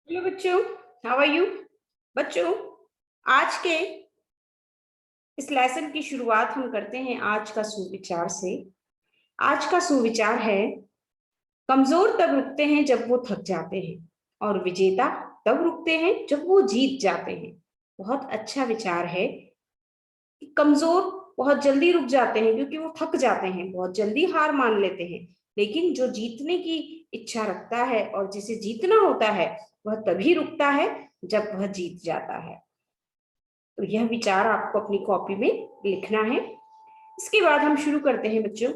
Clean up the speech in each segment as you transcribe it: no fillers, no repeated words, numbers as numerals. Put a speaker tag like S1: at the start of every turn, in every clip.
S1: Hello बच्चों, how are you? बच्चों, आज के इस लेसन की शुरुआत हम करते हैं आज का सुविचार से। आज का सुविचार है, कमजोर तब रुकते हैं जब वो थक जाते हैं और विजेता तब रुकते हैं जब वो जीत जाते हैं। बहुत अच्छा विचार है कि कमजोर बहुत जल्दी रुक जाते हैं क्योंकि वो थक जाते हैं, बहुत जल्दी हार मान लेते हैं। लेकिन जो जीतने की इच्छा रखता है और जिसे जीतना होता है, वह तभी रुकता है जब वह जीत जाता है। तो यह विचार आपको अपनी कॉपी में लिखना है। इसके बाद हम शुरू करते हैं बच्चों।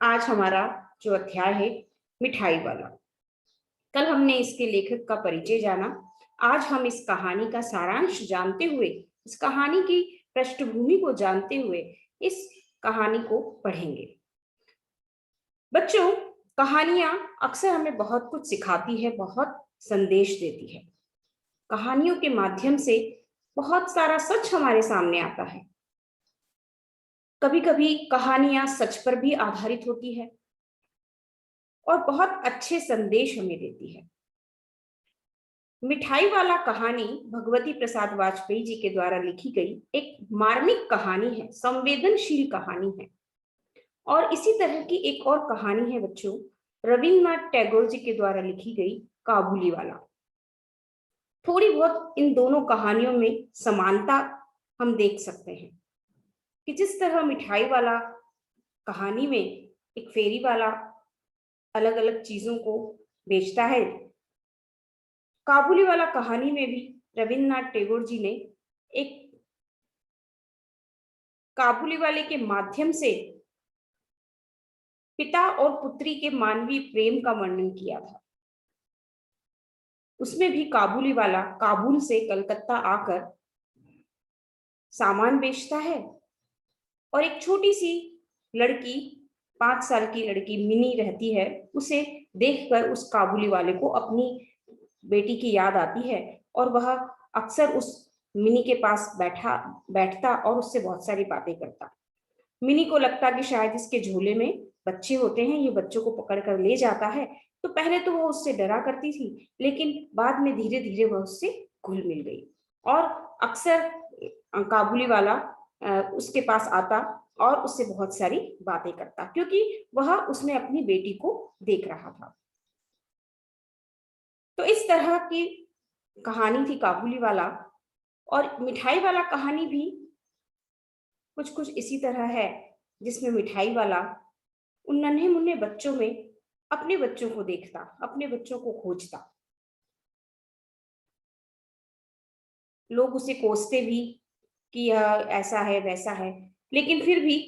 S1: आज हमारा जो अध्याय है, मिठाई वाला। कल हमने इसके लेखक का परिचय जाना। आज हम इस कहानी का सारांश जानते हुए, इस कहानी की पृष्ठभूमि को जानते हुए इस कहानी को पढ़ेंगे। बच्चों, कहानियां अक्सर हमें बहुत कुछ सिखाती है, बहुत संदेश देती है। कहानियों के माध्यम से बहुत सारा सच हमारे सामने आता है। कभी कभी कहानियां सच पर भी आधारित होती है और बहुत अच्छे संदेश हमें देती है। मिठाई वाला कहानी भगवती प्रसाद वाजपेयी जी के द्वारा लिखी गई एक मार्मिक कहानी है, संवेदनशील कहानी है। और इसी तरह की एक और कहानी है बच्चों, रविन्द्रनाथ टैगोर जी के द्वारा लिखी गई काबुली वाला। थोड़ी बहुत इन दोनों कहानियों में समानता हम देख सकते हैं कि जिस तरह मिठाई वाला कहानी में एक फेरी वाला अलग अलग चीजों को बेचता है, काबुली वाला कहानी में भी रविन्द्रनाथ टैगोर जी ने एक काबुली वाले के माध्यम से पिता और पुत्री के मानवीय प्रेम का वर्णन किया था। उसमें भी काबुली वाला काबुल से कलकत्ता आकर सामान बेचता है और एक छोटी सी लड़की, 5 साल की लड़की मिनी रहती है, उसे देखकर उस काबुली वाले को अपनी बेटी की याद आती है और वह अक्सर उस मिनी के पास बैठता और उससे बहुत सारी बातें करता। मिनी को लगता कि शायद इसके झोले में बच्चे होते हैं, ये बच्चों को पकड़ कर ले जाता है। तो पहले तो वो उससे डरा करती थी, लेकिन बाद में धीरे धीरे वह उससे घुल मिल गई और अक्सर काबुली वाला उसके पास आता और उससे बहुत सारी बातें करता, क्योंकि वह उसमें अपनी बेटी को देख रहा था। तो इस तरह की कहानी थी काबुली वाला। और मिठाई वाला कहानी भी कुछ कुछ इसी तरह है, जिसमें मिठाई वाला उन नन्हे मुन्ने बच्चों में अपने बच्चों को देखता, अपने बच्चों को खोजता। लोग उसे कोसते भी कि यह ऐसा है वैसा है, लेकिन फिर भी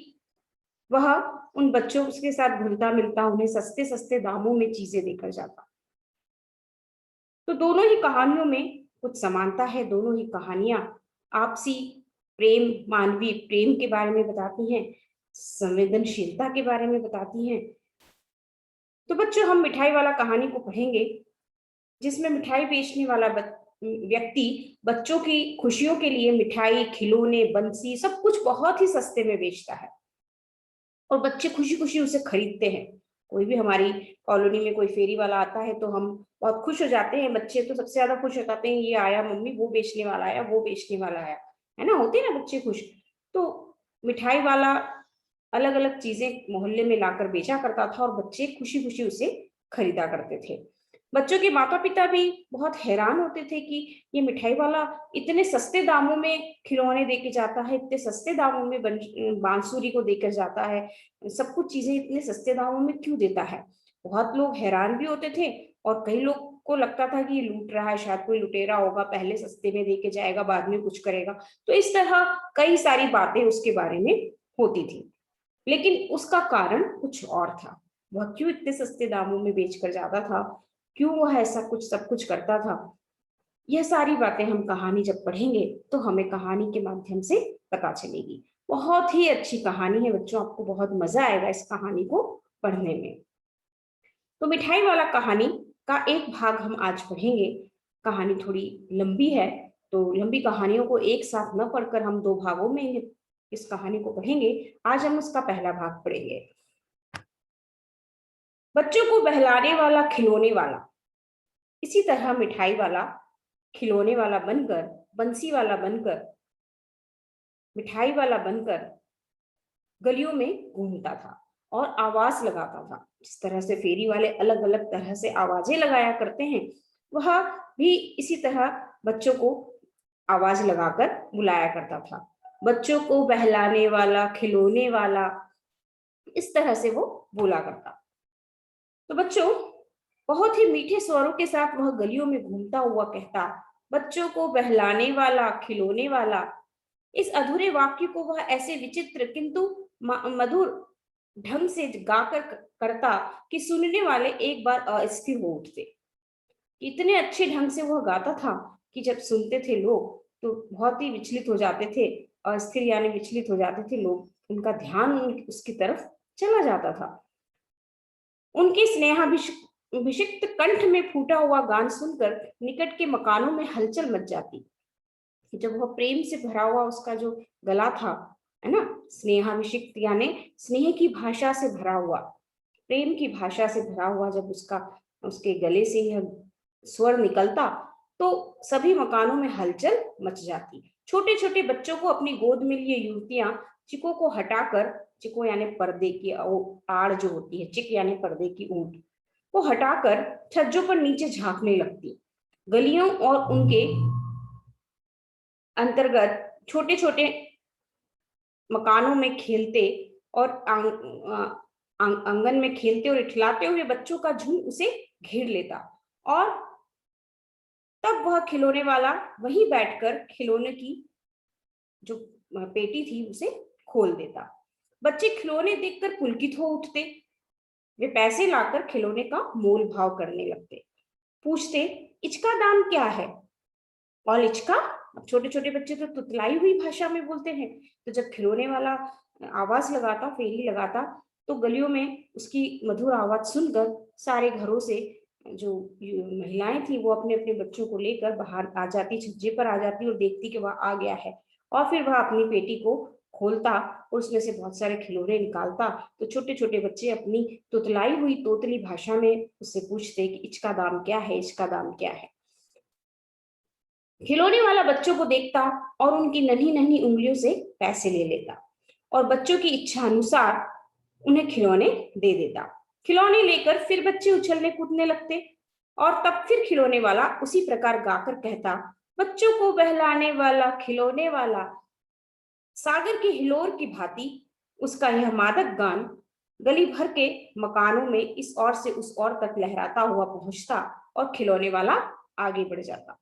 S1: वह उन बच्चों के साथ घुलता मिलता, उन्हें सस्ते सस्ते दामों में चीजें देकर जाता। तो दोनों ही कहानियों में कुछ समानता है। दोनों ही कहानियां आपसी प्रेम, मानवीय प्रेम के बारे में बताती हैं, संवेदनशीलता के बारे में बताती हैं। तो बच्चों, हम मिठाई वाला कहानी को पढ़ेंगे, जिसमें मिठाई बेचने वाला व्यक्ति बच्चों की खुशियों के लिए मिठाई, खिलौने, बंसी सब कुछ बहुत ही सस्ते में बेचता है और बच्चे खुशी खुशी उसे खरीदते हैं। कोई भी हमारी कॉलोनी में कोई फेरी वाला आता है तो हम बहुत खुश हो जाते हैं। बच्चे तो सबसे ज्यादा खुश हो जाते हैं, ये आया मम्मी, वो बेचने वाला आया, वो बेचने वाला आया, है ना, होते हैं ना बच्चे खुश। तो मिठाई वाला अलग अलग चीजें मोहल्ले में लाकर बेचा करता था और बच्चे खुशी खुशी उसे खरीदा करते थे। बच्चों के माता पिता भी बहुत हैरान होते थे कि ये मिठाई वाला इतने सस्ते दामों में खिलौने देके जाता है, इतने सस्ते दामों में बांसुरी को देकर जाता है, सब कुछ चीजें इतने सस्ते दामों में क्यों देता है। बहुत लोग हैरान भी होते थे और कई लोग को लगता था कि ये लूट रहा है, शायद कोई लुटेरा होगा, पहले सस्ते में देके जाएगा, बाद में कुछ करेगा। तो इस तरह कई सारी बातें उसके बारे में होती थी, लेकिन उसका कारण कुछ और था। वह क्यों इतने सस्ते दामों में बेचकर जाता था, क्यों वह ऐसा कुछ सब कुछ करता था, यह सारी बातें हम कहानी जब पढ़ेंगे तो हमें कहानी के माध्यम से पता चलेगी। बहुत ही अच्छी कहानी है बच्चों, आपको बहुत मजा आएगा इस कहानी को पढ़ने में। तो मिठाई वाला कहानी का एक भाग हम आज पढ़ेंगे। कहानी थोड़ी लंबी है, तो लंबी कहानियों को एक साथ न पढ़कर हम दो भागों में इस कहानी को पढ़ेंगे। आज हम उसका पहला भाग पढ़ेंगे। बच्चों को बहलाने वाला खिलौने वाला। इसी तरह मिठाई वाला खिलौने वाला बनकर, बंसी वाला बनकर, मिठाई वाला बनकर गलियों में घूमता था और आवाज लगाता था। जिस तरह से फेरी वाले अलग अलग तरह से आवाजें लगाया करते हैं, वह भी इसी तरह बच्चों को आवाज लगाकर बुलाया करता था। बच्चों को बहलाने वाला, खिलौने वाला, इस तरह से वो बोला करता। तो बच्चों, बहुत ही मीठे स्वरों के साथ वह गलियों में घूमता हुआ कहता, बच्चों को बहलाने वाला, खिलौने वाला। इस अधूरे वाक्य को वह ऐसे विचित्र किंतु मधुर ढंग से गाकर करता कि सुनने वाले एक बार अस्थिर हो उठते। इतने अच्छे ढंग से वह गाता था कि जब सुनते थे लोग तो बहुत ही विचलित हो जाते थे, अस्थिर यानी विचलित हो जाते थे लोग, उनका ध्यान उसकी तरफ चला जाता था। उनके स्नेहाभिषिक्त कंठ में फूटा हुआ गान सुनकर निकट के मकानों में हलचल मच जाती। जब वह प्रेम से भरा हुआ उसका जो गला था, है ना, स्नेहाभिषिक्त यानी स्नेह की भाषा से भरा हुआ, प्रेम की भाषा से भरा हुआ, जब उसका उसके गले से यह स्वर निकलता तो सभी मकानों में हलचल मच जाती। छोटे छोटे बच्चों को अपनी गोद में लिए युवतियां चिकों को हटाकर, चिको यानी पर्दे की आड़ जो होती है, चिक यानी पर्दे की ऊंट, वो हटाकर छज्जों पर नीचे झांकने लगती। गलियों और उनके अंतर्गत छोटे छोटे मकानों में खेलते और आंगन में खेलते और इठलाते हुए बच्चों का झुंड उसे घेर लेता। और तब वह खिलौने वाला वहीं बैठकर खिलौने की जो पेटी थी उसे खोल देता। बच्चे खिलौने देखकर पुलकित हो उठते। वे पैसे लाकर खिलौने का मोल भाव करने लगते। पूछते, इसका दाम क्या है? और इचका, अब छोटे छोटे बच्चे तो तुतलाई हुई भाषा में बोलते हैं। तो जब खिलौने वाला आवाज लगाता, फेरी लगाता, तो गलियों में उसकी मधुर आवाज सुनकर सारे घरों से जो महिलाएं थी वो अपने अपने बच्चों को लेकर बाहर आ जाती, छज्जे पर आ जाती और देखती कि वह आ गया है। और फिर वह अपनी पेटी को खोलता और उसमें से बहुत सारे खिलौने निकालता। तो छोटे छोटे बच्चे अपनी तुतलाई हुई तोतली भाषा में उससे पूछते कि इसका दाम क्या है, इसका दाम क्या है। खिलौने वाला बच्चों को देखता और उनकी नन्ही नन्ही उंगलियों से पैसे ले लेता और बच्चों की इच्छा अनुसार उन्हें खिलौने दे देता। खिलौने लेकर फिर बच्चे उछलने कूदने लगते और तब फिर खिलौने वाला उसी प्रकार गाकर कहता, बच्चों को बहलाने वाला, खिलौने वाला। सागर की हिलोर की भांति उसका यह मादक गान गली भर के मकानों में इस ओर से उस ओर तक लहराता हुआ पहुंचता और खिलौने वाला आगे बढ़ जाता।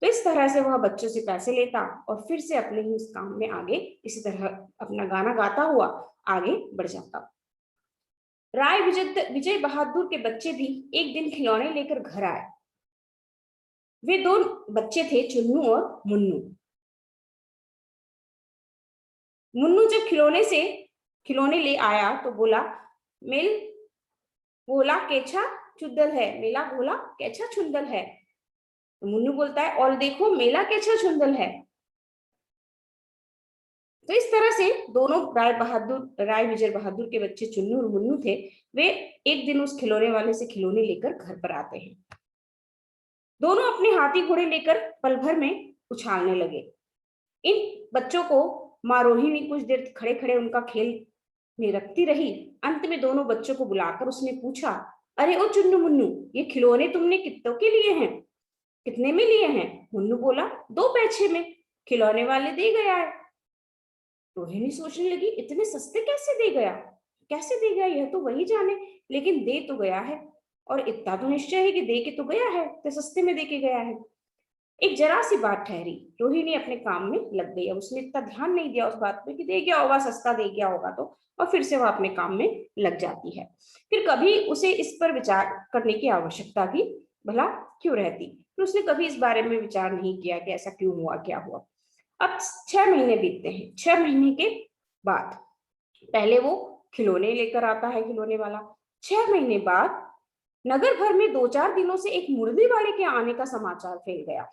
S1: तो इस तरह से वह बच्चों से पैसे लेता और फिर से अपने ही उस काम में आगे इसी तरह अपना गाना गाता हुआ आगे बढ़ जाता। राय विजय बहादुर के बच्चे भी एक दिन खिलौने लेकर घर आए। वे दो बच्चे थे, चुन्नू और मुन्नू। मुन्नू जब खिलौने ले आया तो बोला, मेल बोला केछा चुदल है, मेला बोला केछा चुंदल है। तो मुन्नू बोलता है, और देखो मेला केछा चुंदल है। तो इस तरह से दोनों राय विजय बहादुर के बच्चे चुन्नू और मुन्नू थे। वे एक दिन उस खिलौने वाले से खिलौने लेकर घर पर आते हैं। दोनों अपने हाथी घोड़े लेकर पल भर में उछालने लगे। इन बच्चों को माँ रोहिणी कुछ देर खड़े खड़े उनका खेल में रखती रही। अंत में दोनों बच्चों को बुलाकर उसने पूछा, अरे ओ चुन्नू मुन्नू, ये खिलौने तुमने कितनों के लिए हैं? कितने में लिए हैं? मुन्नू बोला, 2 पैसे में। खिलौने वाले दे गया है। रोहिणी सोचने लगी, इतने सस्ते कैसे दे गया, कैसे दे गया, यह तो वही जाने, लेकिन दे तो गया है। और इतना तो निश्चय है कि दे के तो गया है, तो सस्ते में दे के गया है। एक जरा सी बात ठहरी, रोहिणी अपने काम में लग गई। अब उसने इतना ध्यान नहीं दिया उस बात पे कि दे गया होगा, सस्ता दे गया होगा तो, और फिर से वह अपने काम में लग जाती है। फिर कभी उसे इस पर विचार करने की आवश्यकता भी भला क्यों रहती, फिर उसने कभी इस बारे में विचार नहीं किया कि ऐसा क्यों हुआ, क्या हुआ। अब 6 महीने बीतते हैं। 6 महीने के बाद पहले वो खिलौने लेकर आता है, खिलौने वाला। 6 महीने बाद नगर भर में 2-4 दिनों से एक मुरली वाले के आने का समाचार फैल गया।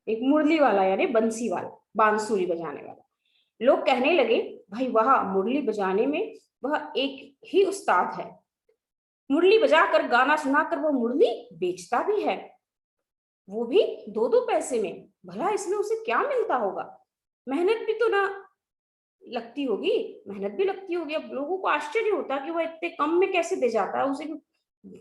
S1: एक मुरली वाला यानी बंसी वाला, बांसुरी बजाने वाला। लोग कहने लगे, भाई वह मुरली बजाने में वह एक ही उस्ताद है, मुरली बजाकर गाना सुनाकर वो मुरली बेचता भी है। वो भी 2-2 पैसे में। भला इसमें उसे क्या मिलता होगा? मेहनत भी तो ना लगती होगी, मेहनत भी लगती होगी। अब लोगों को आश्चर्य होता कि वह इतने कम में कैसे दे जाता है, उसे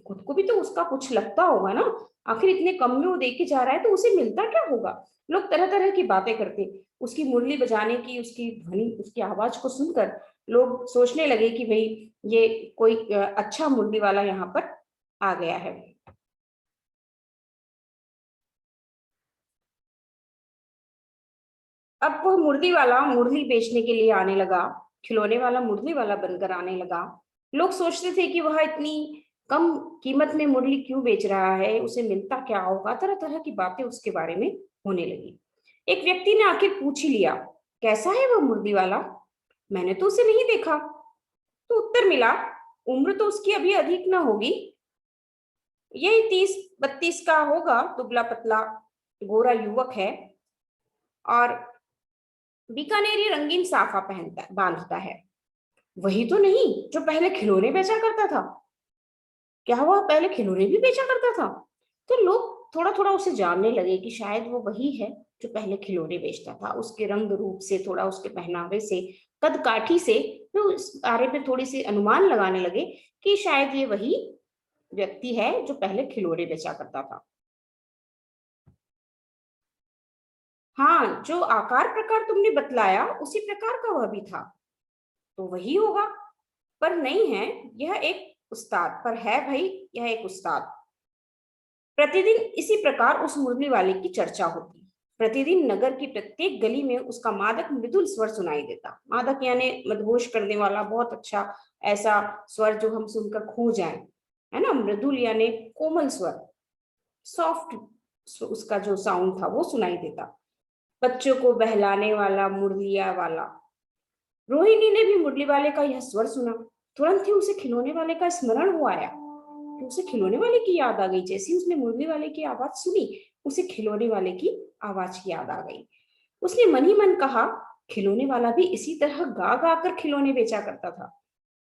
S1: खुद को भी तो उसका कुछ लगता होगा ना। आखिर इतने कम में वो दे के जा रहा है तो उसे मिलता क्या होगा? लोग तरह तरह की बातें करते। उसकी मुरली बजाने की, उसकी ध्वनि, उसकी आवाज को सुनकर लोग सोचने लगे कि भाई ये कोई अच्छा मुरली वाला यहाँ पर आ गया है। अब वह मुरली वाला मुरली बेचने के लिए आने लगा, खिलौने वाला मुरली वाला बनकर आने लगा। लोग सोचते थे कि वह इतनी कम कीमत में मुरली क्यों बेच रहा है, उसे मिलता क्या होगा। तरह तरह की बातें उसके बारे में होने लगी। एक व्यक्ति ने आखिर पूछ ही लिया, कैसा है वह मुरली वाला? मैंने तो उसे नहीं देखा। तो उत्तर मिला, उम्र तो उसकी अभी अधिक ना होगी, यही 30-32 का होगा, दुबला पतला गोरा युवक है और बीकानेरी रंगीन साफा पहनता बांधता है। वही तो नहीं जो पहले खिलौने बेचा करता था? क्या वह पहले खिलौने भी बेचा करता था? तो लोग थोड़ा थोड़ा उसे जानने लगे कि शायद वो वही है जो पहले खिलौने बेचता था। उसके रंग रूप से, थोड़ा उसके पहनावे से, कद काठी से लोग इस बारे में थोड़ी सी अनुमान लगाने लगे कि शायद ये वही व्यक्ति है जो पहले खिलौने बेचा करता था। हाँ, जो आकार प्रकार तुमने बतलाया उसी प्रकार का वह भी था। तो वही होगा। पर नहीं है, यह एक उस्ताद पर है भाई, यह एक उस्ताद। प्रतिदिन इसी प्रकार उस मुरली वाले की चर्चा होती। प्रतिदिन नगर की प्रत्येक गली में उसका मादक मृदुल स्वर सुनाई देता। मादक यानी मदहोश करने वाला, बहुत अच्छा ऐसा स्वर जो हम सुनकर खो जाएं, है ना। मृदुल यानी कोमल स्वर, सॉफ्ट, उसका जो साउंड था वो सुनाई देता। बच्चों को बहलाने वाला मुरलिया वाला। रोहिणी ने भी मुरली वाले का यह स्वर सुना। तुरंत ही उसे खिलौने वाले का स्मरण हो आया। तो उसे खिलौने वाले की याद आ गई। जैसे ही उसने मुरली वाले की आवाज सुनी, उसे खिलौने वाले की आवाज की याद आ गई। उसने मन ही मन कहा, खिलौने वाला भी इसी तरह गा गा कर खिलौने बेचा करता था।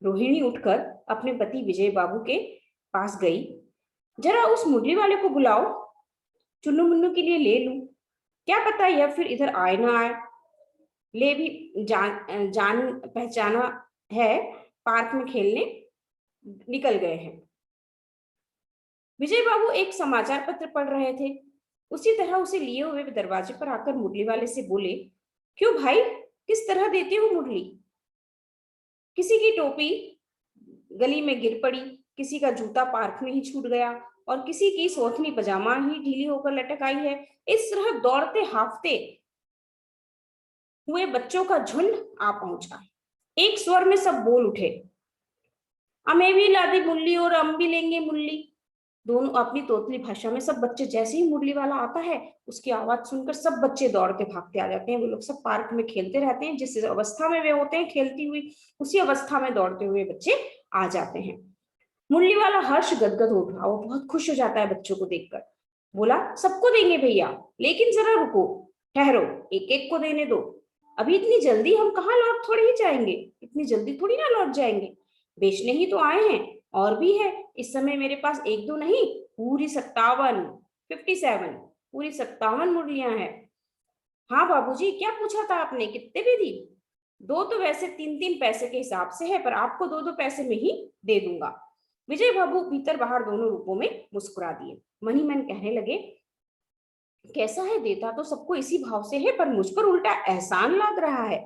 S1: रोहिणी उठकर अपने पति विजय बाबू के पास गई। जरा उस मुरली वाले को बुलाओ, चुन्नू मुन्नू के लिए ले लूं। क्या पता यह फिर इधर आए ना आए। ले भी जान जान पहचाना है, पार्क में खेलने निकल गए हैं। विजय बाबू एक समाचार पत्र पढ़ रहे थे। उसी तरह उसे लिए हुए दरवाजे पर आकर मुरली वाले से बोले, क्यों भाई, किस तरह देते हो मुरली? किसी की टोपी गली में गिर पड़ी, किसी का जूता पार्क में ही छूट गया और किसी की सोथनी पजामा ही ढीली होकर लटक आई है। इस तरह दौड़ते हाफते हुए बच्चों का झुंड आ पहुंचा। एक स्वर में सब बोल उठे, हमें भी ला दी मुरली और हम भी लेंगे मुरली। दोनों अपनी तोतली भाषा में सब बच्चे, जैसे ही मुरली वाला आता है उसकी आवाज सुनकर सब बच्चे दौड़ते भागते आ जाते हैं। वो लोग सब पार्क में खेलते रहते हैं, जिस अवस्था में वे होते हैं खेलती हुई, उसी अवस्था में दौड़ते हुए बच्चे आ जाते हैं। मुरली वाला हर्ष गदगद हो उठा, वो बहुत खुश हो जाता है बच्चों को देखकर। बोला, सबको देंगे भैया, लेकिन जरा रुको, ठहरो, एक एक को देने दो। अभी इतनी जल्दी हम कहाँ लौट थोड़ी ही जाएंगे, इतनी जल्दी थोड़ी ना लौट जाएंगे, बेचने ही तो आए हैं। और भी है, इस समय मेरे पास एक दो नहीं, पूरी 57, 57, पूरी 57 मुरलियां हैं। हाँ बाबूजी, क्या पूछा था आपने, कितने भी दी? दो तो वैसे 3-3 पैसे के हिसाब से है, पर आपको 2-2 पैसे में ही दे दूंगा। विजय बाबू भीतर बाहर दोनों रूपों में मुस्कुरा दिए। मन ही मन कहने लगे, कैसा है, देता तो सबको इसी भाव से है, पर मुझ पर उल्टा एहसान लाद रहा है।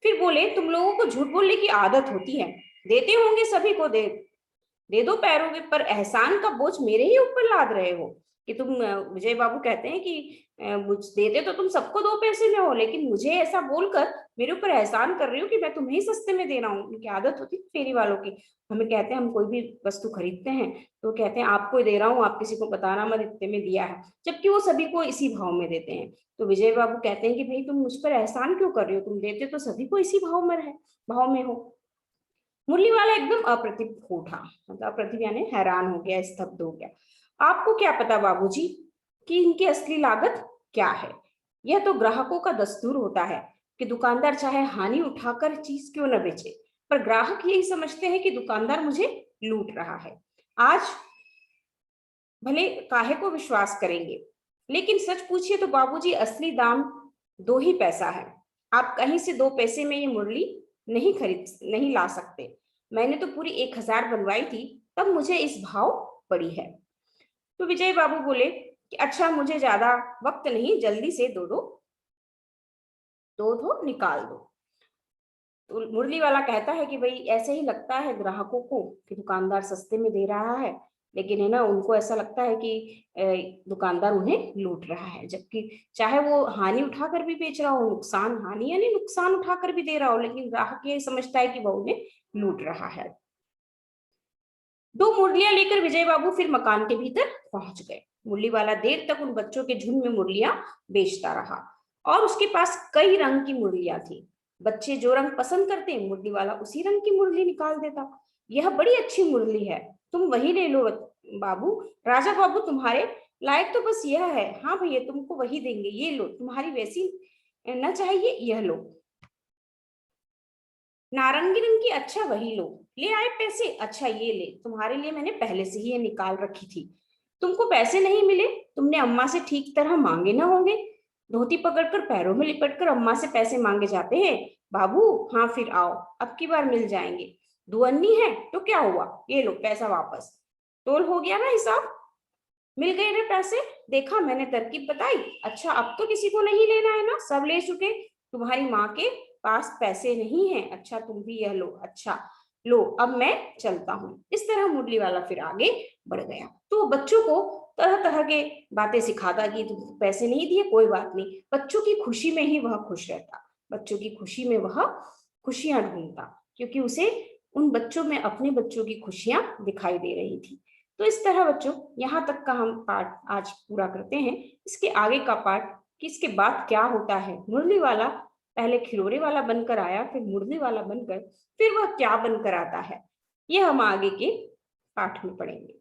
S1: फिर बोले, तुम लोगों को झूठ बोलने की आदत होती है, देते होंगे सभी को, दे दो पैरों के, पर एहसान का बोझ मेरे ही ऊपर लाद रहे हो। कि तुम विजय बाबू कहते हैं कि मुझ देते तो तुम सबको 2 पैसे में हो, लेकिन मुझे ऐसा बोलकर मेरे ऊपर एहसान कर रही हो कि मैं तुम्हें ही सस्ते में दे रहा हूँ। उनकी आदत होती है फेरी वालों की। हमें कहते हैं, हम कोई भी वस्तु खरीदते हैं तो कहते हैं आपको दे रहा हूँ, आप किसी को बताना मत इतने में दिया है, जबकि वो सभी को इसी भाव में देते हैं। तो विजय बाबू कहते हैं कि भाई तुम मुझ पर एहसान क्यों कर रहे हो, तुम देते तो सभी को इसी भाव में हो। मुरली वाला एकदम अप्रतिभ हो उठा, मतलब अप्रतिभ यानी हैरान हो गया, स्तब्ध हो गया। आपको क्या पता बाबूजी कि इनकी असली लागत क्या है? यह तो ग्राहकों का दस्तूर होता है कि दुकानदार चाहे हानि उठाकर चीज क्यों न बेचे, पर ग्राहक यही समझते हैं कि दुकानदार मुझे लूट रहा है। आज भले काहे को विश्वास करेंगे, लेकिन सच पूछिए तो बाबूजी असली दाम 2 ही पैसा है। आप कहीं से 2 पैसे में ये मुरली नहीं ला सकते। मैंने तो पूरी 1000 बनवाई थी, तब मुझे इस भाव पड़ी है। तो विजय बाबू बोले कि अच्छा, मुझे ज्यादा वक्त नहीं, जल्दी से दो निकाल दो। तो मुरली वाला कहता है कि भाई ऐसे ही लगता है ग्राहकों को कि दुकानदार सस्ते में दे रहा है, लेकिन है ना उनको ऐसा लगता है कि दुकानदार उन्हें लूट रहा है, जबकि चाहे वो हानि उठाकर भी बेच रहा हो, नुकसान, हानि यानी नुकसान उठाकर भी दे रहा हो, लेकिन ग्राहक ये समझता है कि वो उन्हें लूट रहा है। 2 मुरलियां लेकर विजय बाबू फिर मकान के भीतर पहुंच गए। मुरली वाला देर तक उन बच्चों के झुंड में मुरलियां बेचता रहा और उसके पास कई रंग की मुरलियां थी। बच्चे जो रंग पसंद करते, मुरली वाला उसी रंग की मुरली निकाल देता। यह बड़ी अच्छी मुरली है, तुम वही ले लो बाबू। राजा बाबू, तुम्हारे लायक तो बस यह है। हाँ भैया, तुमको वही देंगे, ये लो। तुम्हारी वैसी न चाहिए, यह लो। नारंगी रंग की, अच्छा वही लो। ले आए पैसे, अच्छा ये ले, तुम्हारे लिए मैंने पहले से ही ये निकाल रखी थी। तुमको पैसे नहीं मिले, तुमने अम्मा से ठीक तरह मांगे ना होंगे। धोती पकड़कर पैरों में लिपटकर अम्मा से पैसे मांगे जाते हैं बाबू। हाँ फिर आओ, अब की बार मिल जाएंगे। दुअन्नी है तो क्या हुआ, ये लो पैसा वापस। तोल हो गया ना हिसाब, मिल गए ना पैसे। देखा, मैंने तरकीब बताई। अच्छा, अब तो किसी को नहीं लेना है ना, सब ले चुके। तुम्हारी माँ के पास पैसे नहीं है। अच्छा, तुम भी यह लो। अच्छा लो, अब मैं चलता हूँ। इस तरह मुरली वाला फिर आगे बढ़ गया। तो बच्चों को तरह तरह के बातें सिखाता कि तुम पैसे नहीं दिए, कोई बात नहीं। बच्चों की खुशी में ही वह खुश रहता, बच्चों की खुशी में वह खुशियां ढूंढता, क्योंकि उसे उन बच्चों में अपने बच्चों की खुशियां दिखाई दे रही थी। तो इस तरह बच्चों, यहाँ तक का हम पाठ आज पूरा करते हैं। इसके आगे का पाठ कि इसके बाद क्या होता है। मुरली वाला पहले खिलौने वाला बनकर आया, फिर मुरली वाला बनकर, फिर वह क्या बनकर आता है, यह हम आगे के पाठ में पढ़ेंगे।